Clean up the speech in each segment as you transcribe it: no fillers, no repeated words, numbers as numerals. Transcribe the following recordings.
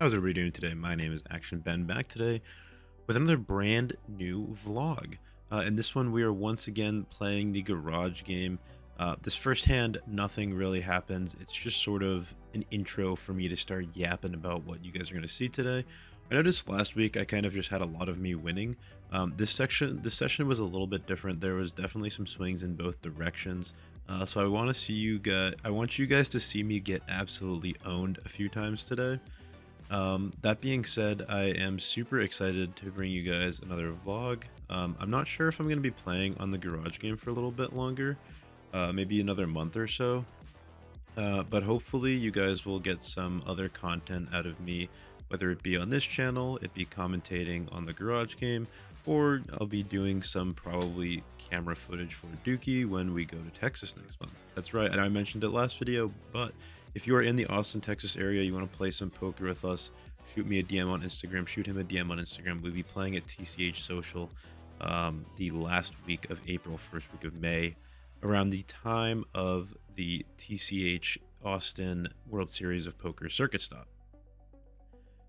How's everybody doing today? My name is Action Ben, back today with another brand new vlog. In this one, we are once again playing the garage game. This first hand, nothing really happens. It's just sort of an intro for me to start yapping about what you guys are going to see today. I noticed last week I kind of just had a lot of me winning. This session was a little bit different. There was definitely some swings in both directions. So I want to see you guys. I want you guys to see me get absolutely owned a few times today. That being said, I am super excited to bring you guys another vlog. I'm not sure if I'm going to be playing on the garage game for a little bit longer, maybe another month or so. But hopefully you guys will get some other content out of me, whether it be on this channel, it be commentating on the garage game, or I'll be doing some probably camera footage for Dookie when we go to Texas next month. That's right, and I mentioned it last video, but if you are in the Austin, Texas area, you want to play some poker with us, shoot me a DM on Instagram, shoot him a DM on Instagram. We'll be playing at TCH Social the last week of April, first week of May, around the time of the TCH Austin World Series of Poker Circuit Stop.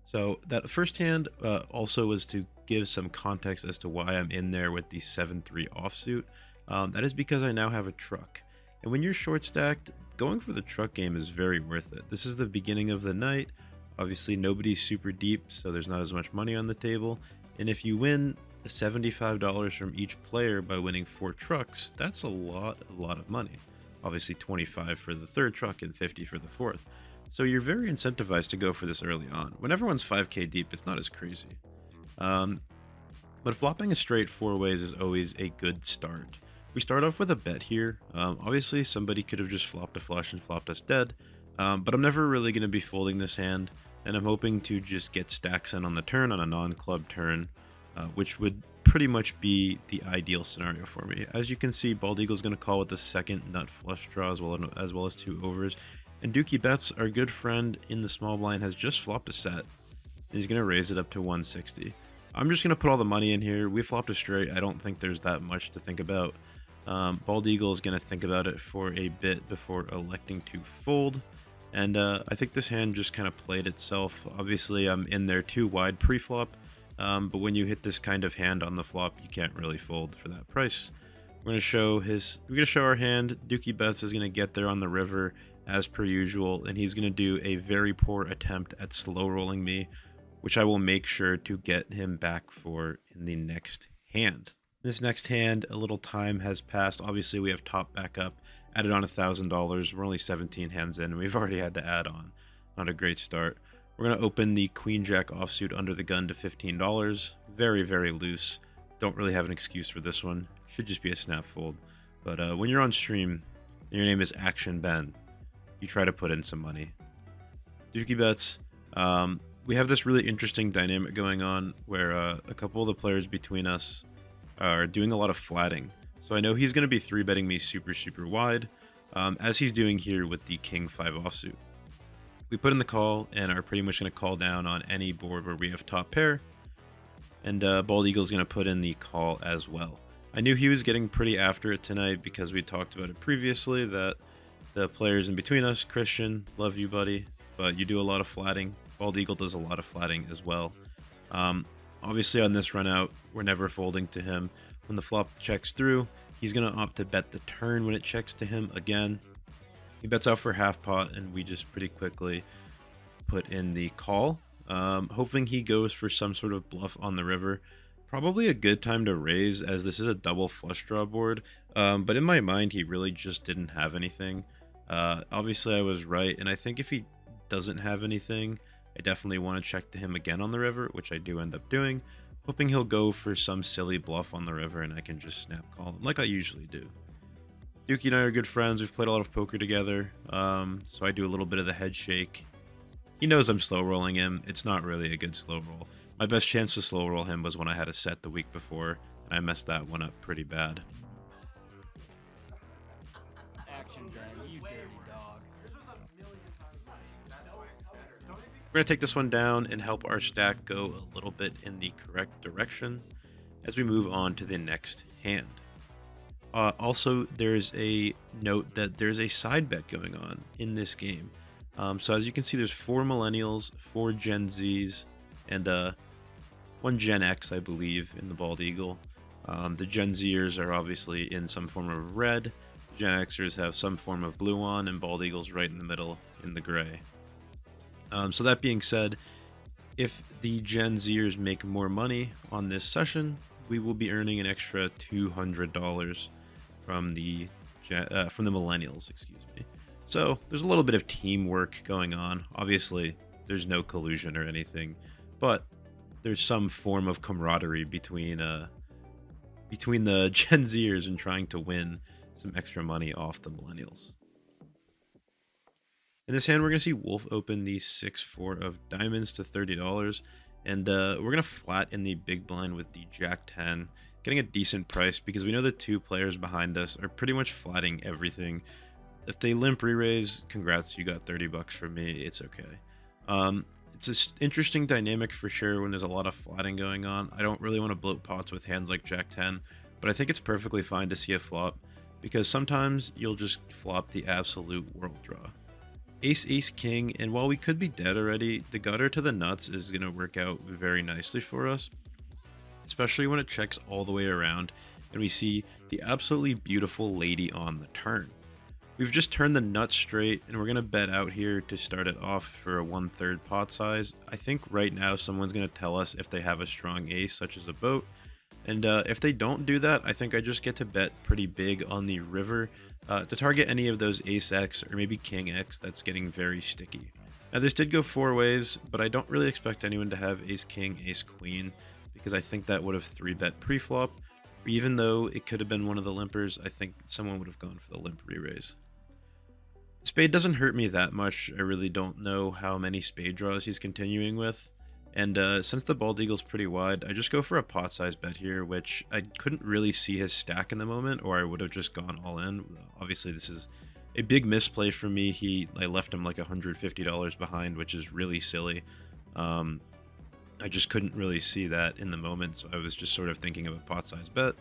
So that first hand also was to give some context as to why I'm in there with the 7-3 offsuit. That is because I now have a truck. And when you're short stacked, going for the truck game is very worth it. This is the beginning of the night. Obviously, nobody's super deep, so there's not as much money on the table. And if you win $75 from each player by winning 4 trucks, that's a lot of money. Obviously, 25 for the third truck and 50 for the fourth. So you're very incentivized to go for this early on. When everyone's 5k deep, it's not as crazy. But flopping a straight 4 ways is always a good start. We start off with a bet here. Obviously, somebody could have just flopped a flush and flopped us dead. But I'm never really going to be folding this hand. And I'm hoping to just get stacks in on the turn on a non-club turn, which would pretty much be the ideal scenario for me. As you can see, Bald Eagle's going to call with the second nut flush draw as well as 2 overs. And Dookie Bets, our good friend in the small blind, has just flopped a set. He's going to raise it up to 160. I'm just going to put all the money in here. We flopped a straight. I don't think there's that much to think about. Bald Eagle is going to think about it for a bit before electing to fold. And I think this hand just kind of played itself. Obviously, I'm in there too wide pre-flop. But when you hit this kind of hand on the flop, you can't really fold for that price. We're going to show our hand. Dookie Bets is going to get there on the river as per usual, and he's going to do a very poor attempt at slow rolling me, which I will make sure to get him back for in the next hand. This next hand, a little time has passed. Obviously, we have top back up, added on $1,000. We're only 17 hands in, and we've already had to add on. Not a great start. We're going to open the Queen Jack offsuit under the gun to $15. Very loose. Don't really have an excuse for this one. Should just be a snap fold. But when you're on stream, and your name is Action Ben, you try to put in some money. Dookie Bets, we have this really interesting dynamic going on where a couple of the players between us are doing a lot of flatting. So I know he's going to be 3-betting me super wide, as he's doing here with the King 5 offsuit. We put in the call and are pretty much going to call down on any board where we have top pair. And Bald Eagle is going to put in the call as well. I knew he was getting pretty after it tonight because we talked about it previously, that the players in between us, Christian, love you, buddy, but you do a lot of flatting. Bald Eagle does a lot of flatting as well. Obviously, on this run out, we're never folding to him. When the flop checks through, he's going to opt to bet the turn when it checks to him again. He bets out for half pot, and we just pretty quickly put in the call, hoping he goes for some sort of bluff on the river. Probably a good time to raise, as this is a double flush draw board, but in my mind, he really just didn't have anything. Obviously, I was right, and I think if he doesn't have anything, I definitely want to check to him again on the river, which I do end up doing, hoping he'll go for some silly bluff on the river and I can just snap call him like I usually do. Dookie and I are good friends. We've played a lot of poker together, so I do a little bit of the head shake. He knows I'm slow rolling him. It's not really a good slow roll. My best chance to slow roll him was when I had a set the week before, and I messed that one up pretty bad. Action Ben, you dirty dog. We're going to take this one down and help our stack go a little bit in the correct direction as we move on to the next hand. Also, there's a note that there's a side bet going on in this game. So as you can see, there's 4 millennials, 4 Gen Zs, and 1 Gen X, I believe, in the bald eagle. The Gen Zers are obviously in some form of red. The Gen Xers have some form of blue on, and bald eagles right in the middle in the gray. So that being said, if the Gen Zers make more money on this session, we will be earning an extra $200 from the millennials, excuse me. So there's a little bit of teamwork going on. Obviously, there's no collusion or anything, but there's some form of camaraderie between the Gen Zers and trying to win some extra money off the millennials. In this hand, we're going to see Wolf open the 6-4 of diamonds to $30, and we're going to flat in the big blind with the Jack 10, getting a decent price because we know the 2 players behind us are pretty much flatting everything. If they limp re-raise, congrats, you got 30 bucks from me, it's okay. It's an interesting dynamic for sure when there's a lot of flatting going on. I don't really want to bloat pots with hands like Jack 10, but I think it's perfectly fine to see a flop because sometimes you'll just flop the absolute world draw. Ace, Ace, King, and while we could be dead already, the gutter to the nuts is going to work out very nicely for us, especially when it checks all the way around and we see the absolutely beautiful lady on the turn. We've just turned the nuts straight, and we're going to bet out here to start it off for a 1/3 pot size. I think right now someone's going to tell us if they have a strong ace, such as a boat. And if they don't do that, I think I just get to bet pretty big on the river to target any of those ace X or maybe king X that's getting very sticky. Now this did go 4 ways, but I don't really expect anyone to have ace king, ace queen, because I think that would have 3-bet pre-flop. Even though it could have been one of the limpers, I think someone would have gone for the limp re-raise. Spade doesn't hurt me that much. I really don't know how many spade draws he's continuing with. And since the bald eagle's pretty wide, I just go for a pot size bet here, which I couldn't really see his stack in the moment, or I would have just gone all in. Obviously, this is a big misplay for me. I left him like $150 behind, which is really silly. I just couldn't really see that in the moment, so I was just sort of thinking of a pot size bet.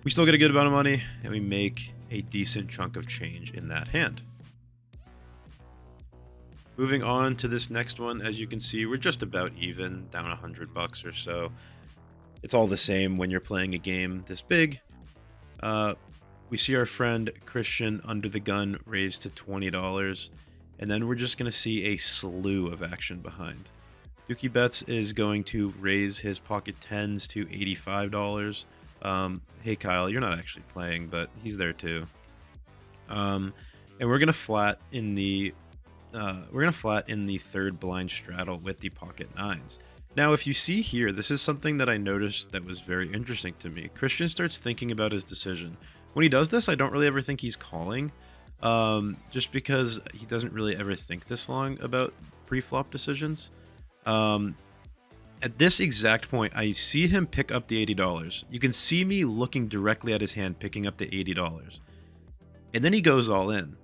We still get a good amount of money, and we make a decent chunk of change in that hand. Moving on to this next one, as you can see, we're just about even, down $100 or so. It's all the same when you're playing a game this big. We see our friend Christian under the gun raised to $20, and then we're just going to see a slew of action behind. Dookie Bets is going to raise his pocket tens to $85. Hey Kyle, you're not actually playing, but he's there too. And we're gonna flat in the 3rd blind straddle with the pocket nines. Now, if you see here, this is something that I noticed that was very interesting to me. Christian starts thinking about his decision. When he does this, I don't really ever think he's calling, just because he doesn't really ever think this long about pre-flop decisions. At this exact point, I see him pick up the $80. You can see me looking directly at his hand, picking up the $80. And then he goes all in.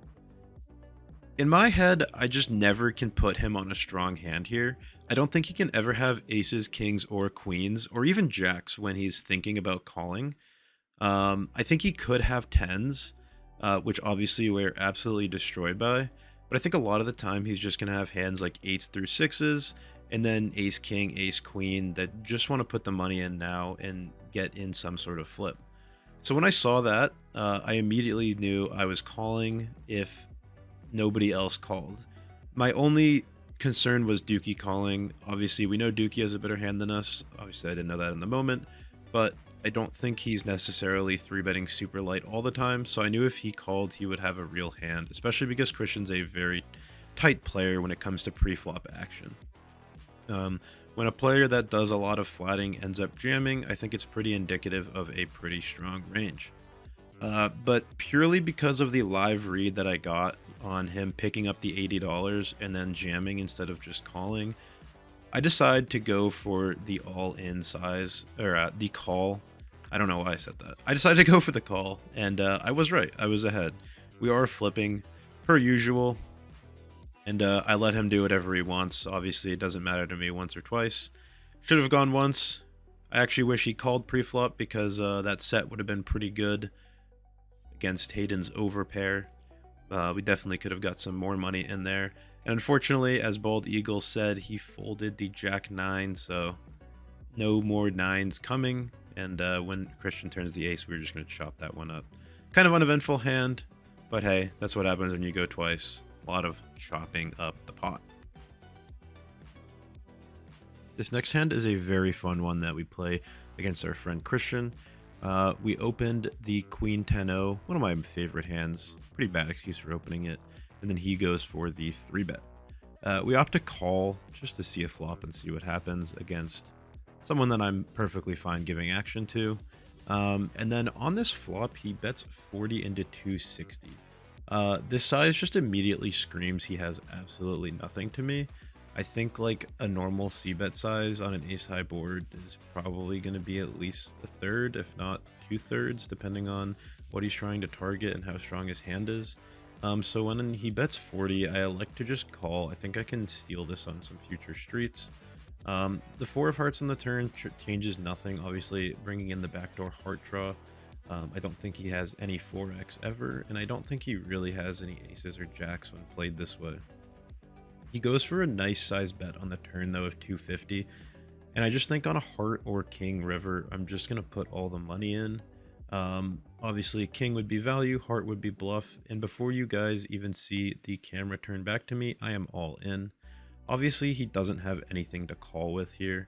In my head, I just never can put him on a strong hand here. I don't think he can ever have aces, kings, or queens, or even jacks when he's thinking about calling. I think he could have tens, which obviously we're absolutely destroyed by. But I think a lot of the time he's just going to have hands like 8s through 6s, and then ace, king, ace, queen that just want to put the money in now and get in some sort of flip. So when I saw that, I immediately knew I was calling if nobody else called. My only concern was Dookie calling. Obviously, we know Dookie has a better hand than us. Obviously, I didn't know that in the moment, but I don't think he's necessarily 3-betting super light all the time, so I knew if he called, he would have a real hand, especially because Christian's a very tight player when it comes to pre-flop action. When a player that does a lot of flatting ends up jamming, I think it's pretty indicative of a pretty strong range. But purely because of the live read that I got on him picking up the $80 and then jamming instead of just calling, I decided to go for the all-in size, or the call. I don't know why I said that. I decided to go for the call, and I was right. I was ahead. We are flipping, per usual, and I let him do whatever he wants. Obviously, it doesn't matter to me once or twice. Should have gone once. I actually wish he called pre-flop because that set would have been pretty good against Hayden's overpair. We definitely could have got some more money in there. And unfortunately, as Bald Eagle said, he folded the Jack 9, so no more 9s coming. And when Christian turns the ace, we're just going to chop that one up. Kind of uneventful hand, but hey, that's what happens when you go twice. A lot of chopping up the pot. This next hand is a very fun one that we play against our friend Christian. We opened the Queen 10-0, one of my favorite hands. Pretty bad excuse for opening it. And then he goes for the 3-bet. We opt to call just to see a flop and see what happens against someone that I'm perfectly fine giving action to. And then on this flop, he bets 40 into 260. This size just immediately screams he has absolutely nothing to me. I think like a normal c-bet size on an ace-high board is probably going to be at least a third, if not 2/3, depending on what he's trying to target and how strong his hand is. So when he bets 40, I elect to just call. I think I can steal this on some future streets. The 4 of hearts on the turn changes nothing, obviously bringing in the backdoor heart draw. I don't think he has any 4x ever, and I don't think he really has any aces or jacks when played this way. He goes for a nice size bet on the turn though of 250, and I just think on a heart or king river, I'm just going to put all the money in. Obviously king would be value, heart would be bluff, and before you guys even see the camera turn back to me, I am all in. Obviously he doesn't have anything to call with here,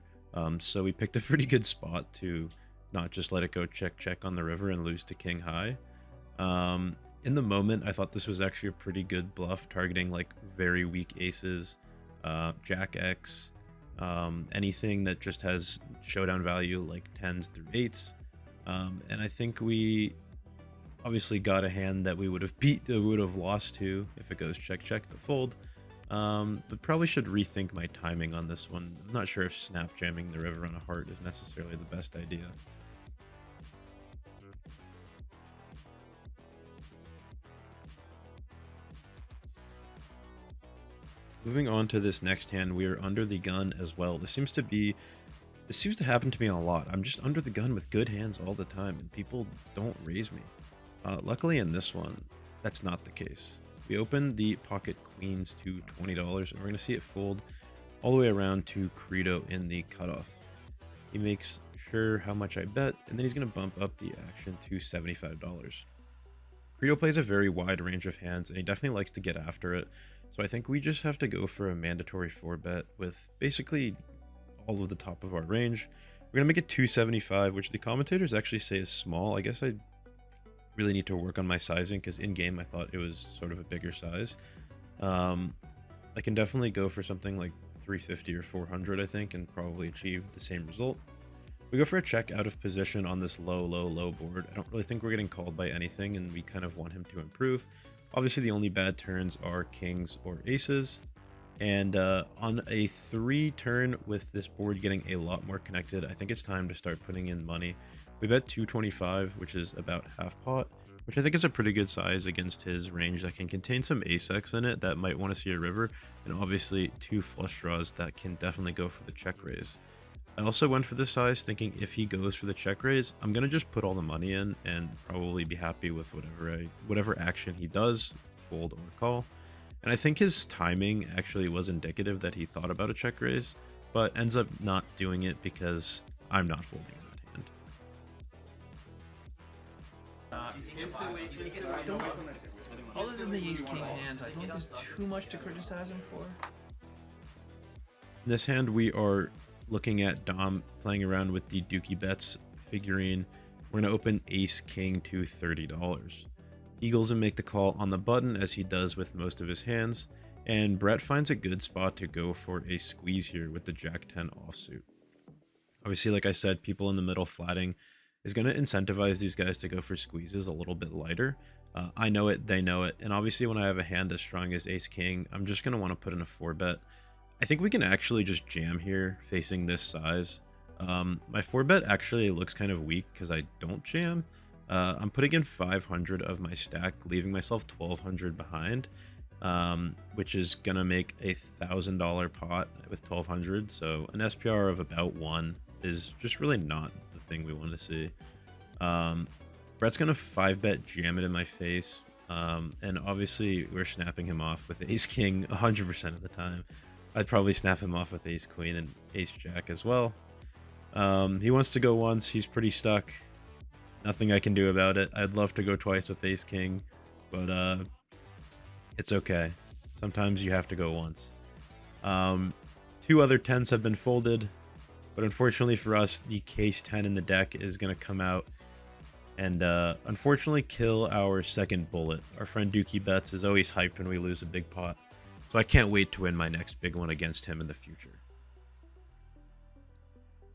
so we picked a pretty good spot to not just let it go check on the river and lose to king high. In the moment, I thought this was actually a pretty good bluff, targeting like very weak aces, Jack X, anything that just has showdown value like 10s through 8s. And I think we obviously got a hand that we would have lost to if it goes check the fold. But probably should rethink my timing on this one. I'm not sure if snap jamming the river on a heart is necessarily the best idea. Moving on to this next hand, we are under the gun as well. This seems to happen to me a lot. I'm just under the gun with good hands all the time, and people don't raise me. Luckily in this one, that's not the case. We open the pocket queens to $20, and we're going to see it fold all the way around to Credo in the cutoff. He makes sure how much I bet, and then he's going to bump up the action to $75. Credo plays a very wide range of hands, and he definitely likes to get after it. So I think we just have to go for a mandatory 4-bet with basically all of the top of our range. We're going to make it 275, which the commentators actually say is small. I guess I really need to work on my sizing, because in-game I thought it was sort of a bigger size. I can definitely go for something like 350 or 400, I think, and probably achieve the same result. We go for a check out of position on this low board. I don't really think we're getting called by anything, and we kind of want him to improve. Obviously, the only bad turns are kings or aces. And on a 3 turn with this board getting a lot more connected, I think it's time to start putting in money. We bet 225, which is about half pot, which I think is a pretty good size against his range that can contain some ace-x in it that might want to see a river, and obviously 2 flush draws that can definitely go for the check raise. I also went for this size thinking if he goes for the check raise, I'm going to just put all the money in and probably be happy with whatever action he does, fold or call. And I think his timing actually was indicative that he thought about a check raise, but ends up not doing it because I'm not folding in that hand. Other than the ace king hands, I don't think there's too much to criticize him for. In this hand, we are looking at Dom playing around with the Dookie Bets figurine. We're going to open Ace King to $30. Eagles and make the call on the button, as he does with most of his hands, and Brett finds a good spot to go for a squeeze here with the Jack 10 offsuit. Obviously, like I said, people in the middle flatting is going to incentivize these guys to go for squeezes a little bit lighter. I know it, they know it, and obviously when I have a hand as strong as Ace King, I'm just going to want to put in a 4-bet. I think we can actually just jam here facing this size. My 4-bet actually looks kind of weak because I don't jam. I'm putting in 500 of my stack, leaving myself 1200 behind, which is gonna make a $1,000 pot with 1200. So an SPR of about 1 is just really not the thing we want to see. Brett's gonna 5-bet jam it in my face. And obviously we're snapping him off with ace king 100% of the time. I'd probably snap him off with ace queen and ace jack as well. He wants to go once. He's pretty stuck. Nothing I can do about it. I'd love to go twice with ace king, but it's okay. Sometimes you have to go once. Two other 10s have been folded, but unfortunately for us, the case 10 in the deck is going to come out and unfortunately kill our second bullet. Our friend Dookie Betts is always hyped when we lose a big pot, so I can't wait to win my next big one against him in the future.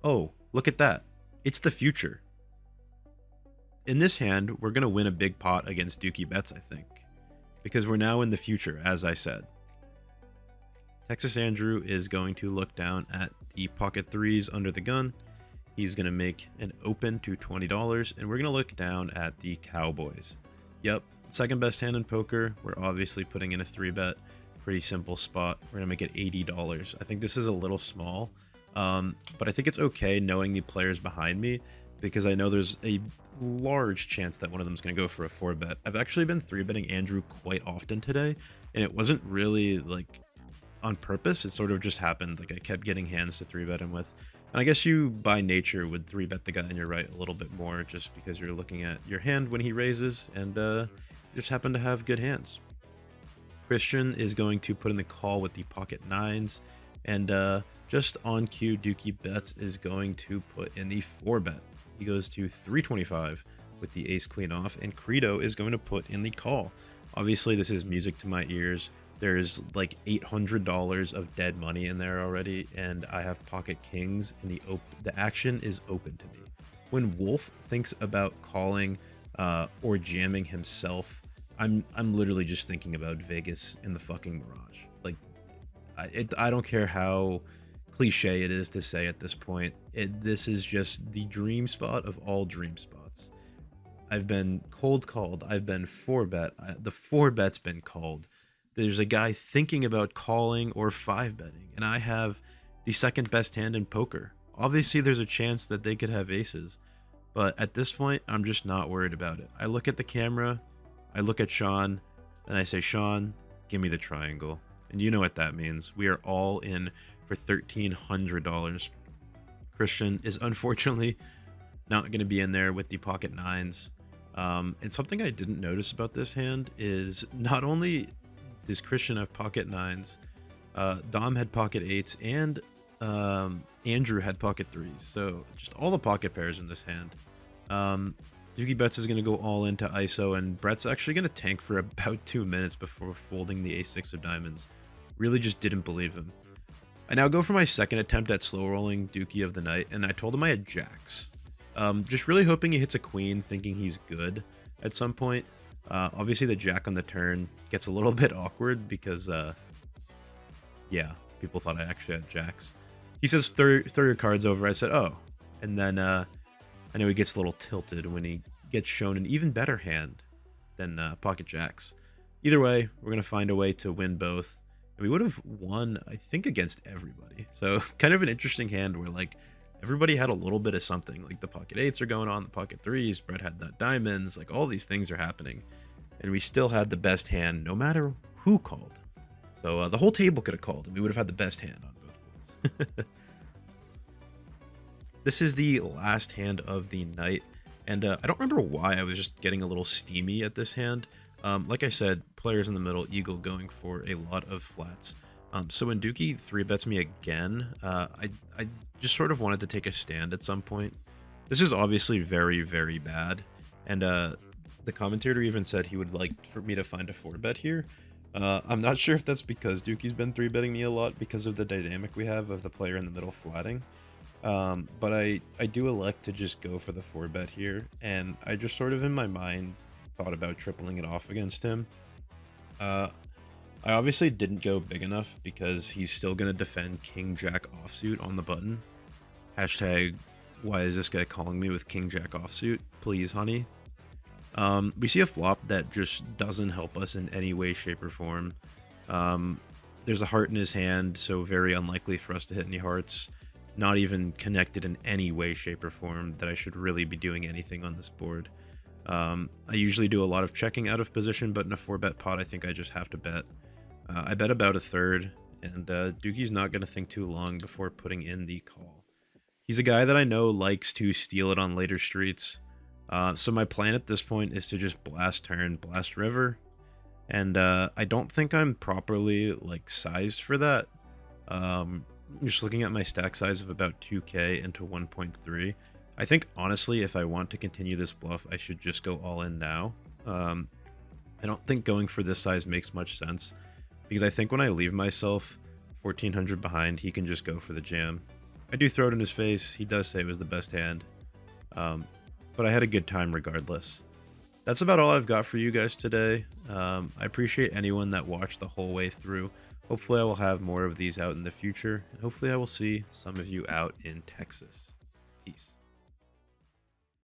Oh, look at that. It's the future. In this hand, we're going to win a big pot against Dookie Betts, I think, because we're now in the future, as I said. Texas Andrew is going to look down at the pocket threes under the gun. He's going to make an open to $20, and we're going to look down at the Cowboys. Yep, second best hand in poker. We're obviously putting in a 3-bet. Pretty simple spot. We're going to make it $80. I think this is a little small, but I think it's okay knowing the players behind me, because I know there's a large chance that one of them is going to go for a 4-bet. I've actually been 3-betting Andrew quite often today, and it wasn't really like on purpose. It sort of just happened. Like I kept getting hands to 3-bet him with. And I guess you by nature would 3-bet the guy on your right a little bit more just because you're looking at your hand when he raises, and you just happen to have good hands. Christian is going to put in the call with the pocket 9s, and just on cue, Dookie Betts is going to put in the 4-bet. He goes to 325 with the ace queen off, and Credo is going to put in the call. Obviously, this is music to my ears. There's like $800 of dead money in there already, and I have pocket kings, and the action is open to me. When Wolf thinks about calling or jamming himself, I'm literally just thinking about Vegas in the fucking Mirage. Like, I don't care how cliche it is to say at this point. This is just the dream spot of all dream spots. I've been cold called. I've been 4-bet. The 4-bet's been called. There's a guy thinking about calling or 5-betting, and I have the second best hand in poker. Obviously, there's a chance that they could have aces, but at this point, I'm just not worried about it. I look at the camera, I look at Sean, and I say, Sean, give me the triangle. And you know what that means. We are all in for $1,300. Christian is unfortunately not going to be in there with the pocket 9s. And something I didn't notice about this hand is not only does Christian have pocket 9s, Dom had pocket 8s, and Andrew had pocket 3s. So just all the pocket pairs in this hand. Dookie Betts is going to go all into ISO, and Brett's actually going to tank for about 2 minutes before folding the ace-6 of diamonds. Really just didn't believe him. I now go for my second attempt at slow rolling Dookie of the night, and I told him I had jacks. Just really hoping he hits a queen, thinking he's good at some point. Obviously the jack on the turn gets a little bit awkward because, yeah, people thought I actually had jacks. He says, throw your cards over. I said, oh. And then I know he gets a little tilted when he gets shown an even better hand than pocket jacks. Either way, we're going to find a way to win both. And we would have won, I think, against everybody. So kind of an interesting hand where, like, everybody had a little bit of something. Like, the pocket 8s are going on, the pocket 3s, Brett had that diamonds, like, all these things are happening. And we still had the best hand, no matter who called. So the whole table could have called, and we would have had the best hand on both balls. This is the last hand of the night, and I don't remember why I was just getting a little steamy at this hand. Like I said, players in the middle, eagle going for a lot of flats. So when Dookie 3-bets me again, I just sort of wanted to take a stand at some point. This is obviously very, very bad, and the commentator even said he would like for me to find a 4-bet here. I'm not sure if that's because Dookie's been 3-betting me a lot because of the dynamic we have of the player in the middle flatting. But I do elect to just go for the 4-bet here, and I just sort of in my mind thought about tripling it off against him. I obviously didn't go big enough because he's still going to defend King Jack offsuit on the button. Hashtag, why is this guy calling me with King Jack offsuit? Please, honey. We see a flop that just doesn't help us in any way, shape, or form. There's a heart in his hand, so very unlikely for us to hit any hearts. Not even connected in any way, shape, or form that I should really be doing anything on this board. I usually do a lot of checking out of position, but in a 4-bet pot, I think I just have to bet. I bet about a third, and Dookie's not going to think too long before putting in the call. He's a guy that I know likes to steal it on later streets. So my plan at this point is to just blast turn, blast river, and I don't think I'm properly like sized for that. Um, just looking at my stack size of about 2k into 1.3, I think honestly, if I want to continue this bluff, I should just go all in now. I don't think going for this size makes much sense because I think when I leave myself 1400 behind, he can just go for the jam. I do throw it in his face. He does say it was the best hand, but I had a good time regardless. That's about all I've got for you guys today. I appreciate anyone that watched the whole way through. Hopefully I will have more of these out in the future, and hopefully I will see some of you out in Texas. Peace.